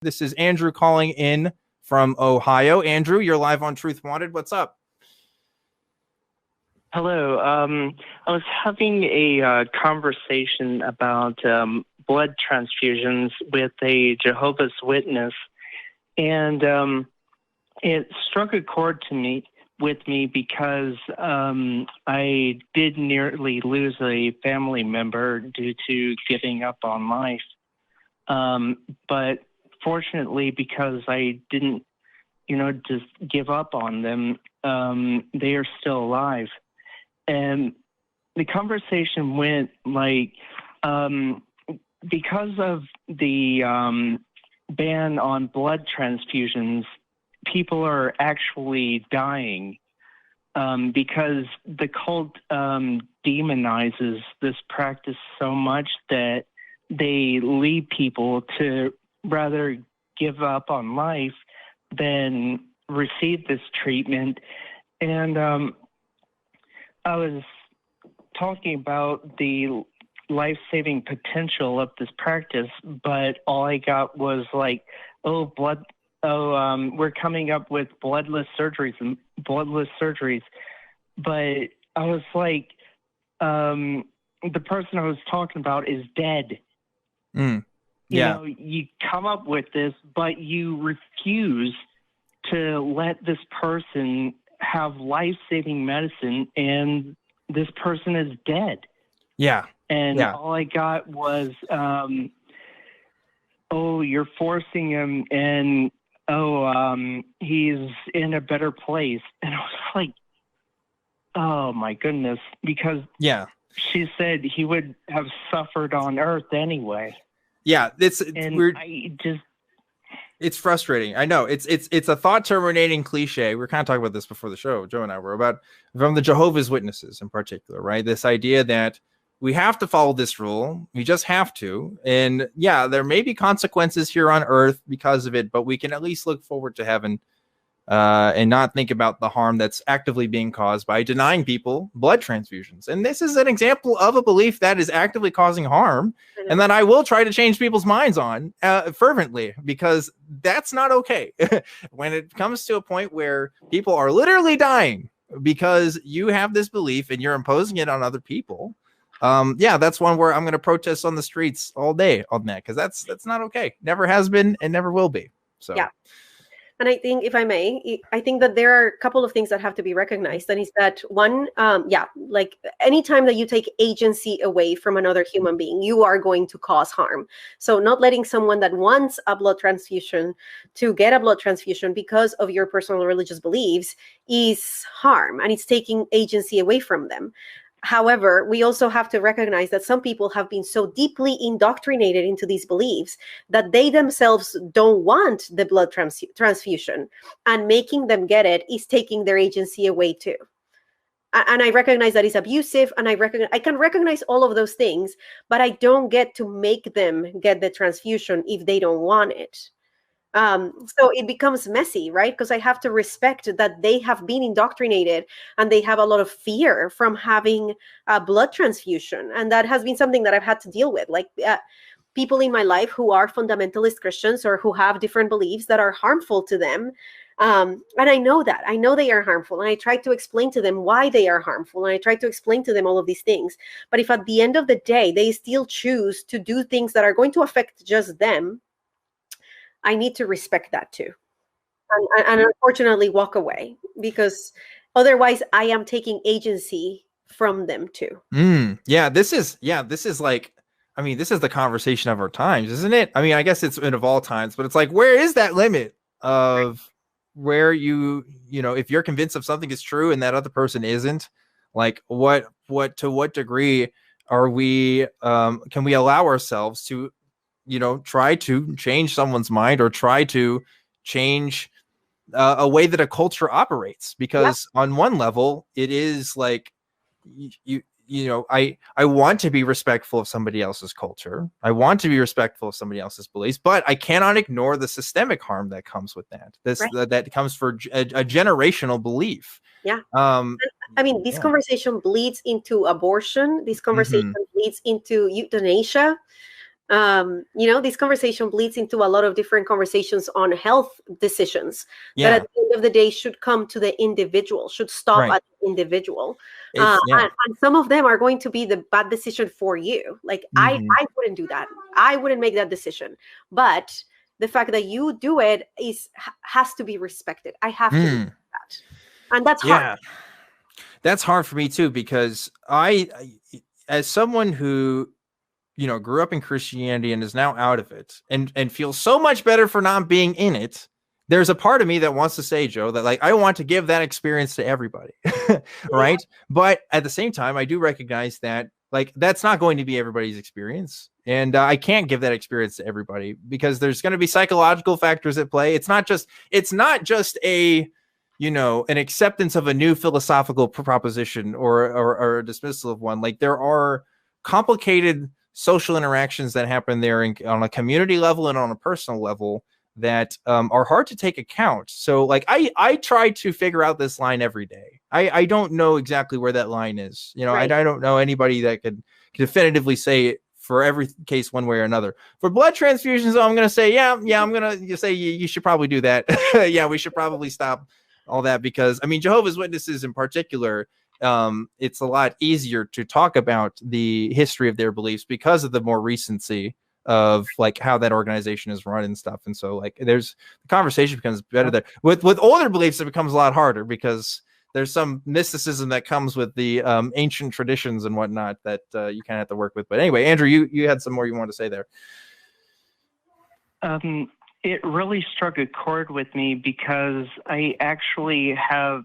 This is Andrew calling in from Ohio. Andrew, you're live on Truth Wanted. What's up? Hello. I was having a conversation about blood transfusions with a Jehovah's Witness, and it struck a chord with me because I did nearly lose a family member due to giving up on life. But fortunately, because I didn't, just give up on them, they are still alive. And the conversation went like, because of the ban on blood transfusions, people are actually dying because the cult demonizes this practice so much that they lead people to rather give up on life than receive this treatment. And I was talking about the life-saving potential of this practice, but all I got was like, we're coming up with bloodless surgeries. But I was like, the person I was talking about is dead. Yeah. You come up with this, but you refuse to let this person have life-saving medicine, and this person is dead. Yeah. And all I got was, you're forcing him, and he's in a better place. And I was like, oh my goodness, because she said he would have suffered on earth anyway. Yeah, it's weird. It's frustrating. I know it's a thought terminating cliche. We were kind of talking about this before the show. Joe and I were about from the Jehovah's Witnesses in particular, right? This idea that we have to follow this rule. We just have to. And yeah, there may be consequences here on earth because of it, but we can at least look forward to heaven and not think about the harm that's actively being caused by denying people blood transfusions. And this is an example of a belief that is actively causing harm and that I will try to change people's minds on fervently, because that's not okay. When it comes to a point where people are literally dying because you have this belief and you're imposing it on other people, that's one where I'm going to protest on the streets all day on that, because that's not okay. Never has been and never will be. So yeah. And I think, if I may, I think that there are a couple of things that have to be recognized. And is that one, like anytime that you take agency away from another human being, you are going to cause harm. So not letting someone that wants a blood transfusion to get a blood transfusion because of your personal religious beliefs is harm, and it's taking agency away from them. However, we also have to recognize that some people have been so deeply indoctrinated into these beliefs that they themselves don't want the blood transfusion, and making them get it is taking their agency away too. And I recognize that it's abusive, and I can recognize all of those things, but I don't get to make them get the transfusion if they don't want it. So it becomes messy, right? Because I have to respect that they have been indoctrinated and they have a lot of fear from having a blood transfusion. And that has been something that I've had to deal with. Like people in my life who are fundamentalist Christians or who have different beliefs that are harmful to them. And I know that. I know they are harmful. And I try to explain to them why they are harmful. And I try to explain to them all of these things. But if at the end of the day, they still choose to do things that are going to affect just them, I need to respect that too. And unfortunately walk away, because otherwise I am taking agency from them too. This is like, I mean, this is the conversation of our times, isn't it? I mean, I guess it's of all times, but it's like, where is that limit of where if you're convinced of something is true and that other person isn't, like to what degree are we, can we allow ourselves to, try to change someone's mind or try to change a way that a culture operates? Because on one level, it is like, I want to be respectful of somebody else's culture. I want to be respectful of somebody else's beliefs, but I cannot ignore the systemic harm that comes with that. That comes for a generational belief. Yeah. I mean, this conversation bleeds into abortion. This conversation bleeds into euthanasia. This conversation bleeds into a lot of different conversations on health decisions Yeah. that at the end of the day should come to the individual, should stop Right. at the individual. Yeah. And some of them are going to be the bad decision for you. Like I wouldn't do that. I wouldn't make that decision. But the fact that you do it has to be respected. I have to do that. And that's hard. That's hard for me too, because I as someone who, grew up in Christianity and is now out of it and feels so much better for not being in it, there's a part of me that wants to say, Joe, that like, I want to give that experience to everybody. Right. Yeah. But at the same time, I do recognize that like, that's not going to be everybody's experience. And I can't give that experience to everybody because there's going to be psychological factors at play. It's not just an acceptance of a new philosophical proposition or a dismissal of one. Like there are complicated social interactions that happen there on a community level and on a personal level that are hard to take account. So like I try to figure out this line every day. I don't know exactly where that line is. Right. I don't know anybody that could definitively say it for every case one way or another. For blood transfusions, I'm going to say, I'm going to say you should probably do that. Yeah, we should probably stop all that because, I mean, Jehovah's Witnesses in particular, it's a lot easier to talk about the history of their beliefs because of the more recency of like how that organization is run and stuff. And so like the conversation becomes better there. With older beliefs, it becomes a lot harder because there's some mysticism that comes with the ancient traditions and whatnot that you kind of have to work with. But anyway, Andrew, you had some more you wanted to say there. It really struck a chord with me because I actually have,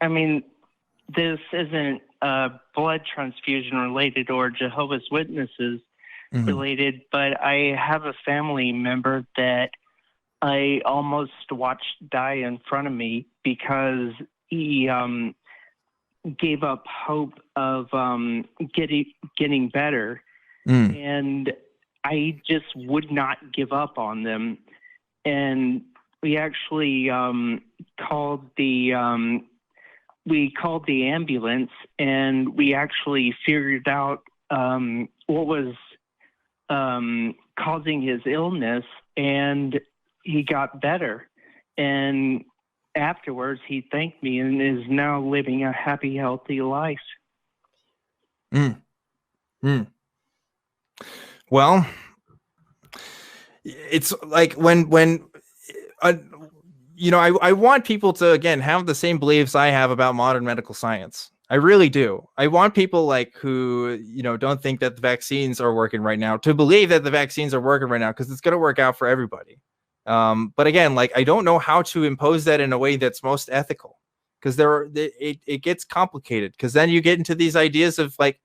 this isn't blood transfusion related or Jehovah's Witnesses related, but I have a family member that I almost watched die in front of me because he gave up hope of getting better. And I just would not give up on them. And we actually called the ambulance, and we actually figured out what was causing his illness, and he got better. And afterwards, he thanked me and is now living a happy, healthy life. Well, it's like when I want people to, again, have the same beliefs I have about modern medical science. I really do. I want people like who, don't think that the vaccines are working right now to believe that the vaccines are working right now because it's going to work out for everybody. But again, like, I don't know how to impose that in a way that's most ethical because it gets complicated because then you get into these ideas of like,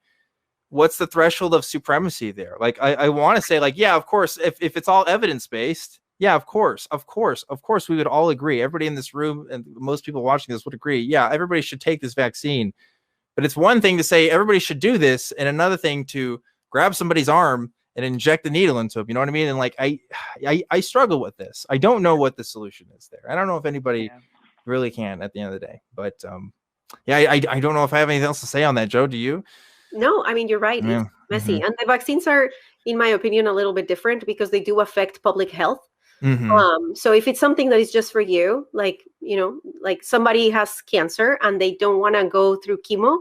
what's the threshold of supremacy there? Like, I want to say like, yeah, of course, if it's all evidence-based, yeah, of course, we would all agree. Everybody in this room and most people watching this would agree. Yeah, everybody should take this vaccine. But it's one thing to say everybody should do this, and another thing to grab somebody's arm and inject the needle into them. You know what I mean? And like, I struggle with this. I don't know what the solution is there. I don't know if anybody really can at the end of the day. But I don't know if I have anything else to say on that. Joe, do you? No, I mean, you're right. Yeah. It's messy. And the vaccines are, in my opinion, a little bit different because they do affect public health. So if it's something that is just for you, like, like somebody has cancer and they don't want to go through chemo,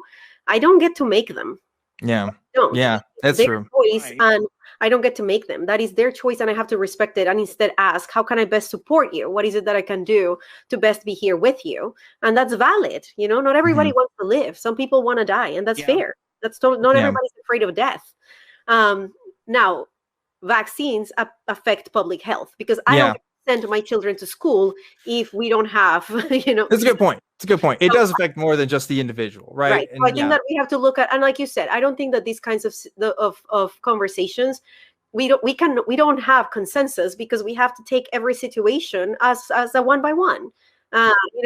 I don't get to make them. Yeah. Don't. Yeah, that's their true. Choice, and I don't get to make them. That is their choice, and I have to respect it and instead ask, how can I best support you? What is it that I can do to best be here with you? And that's valid. Not everybody wants to live. Some people want to die, and that's fair. That's not everybody's afraid of death. Now, vaccines affect public health because I don't send my children to school if we don't have, That's a good point. It's a good point. It does affect more than just the individual, right? Right. So I think that we have to look at, and like you said, I don't think that these kinds of conversations, we don't have consensus because we have to take every situation as a one by one.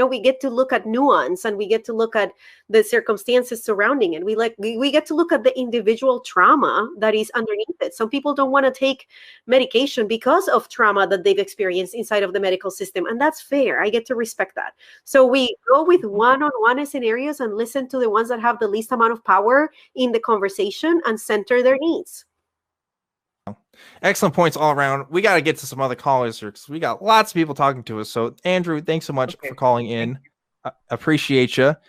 We get to look at nuance and we get to look at the circumstances surrounding it. We get to look at the individual trauma that is underneath it. Some people don't want to take medication because of trauma that they've experienced inside of the medical system. And that's fair. I get to respect that. So we go with one-on-one scenarios and listen to the ones that have the least amount of power in the conversation and center their needs. Excellent points all around. We got to get to some other callers here because we got lots of people talking to us. So, Andrew, thanks so much for calling in. Appreciate you.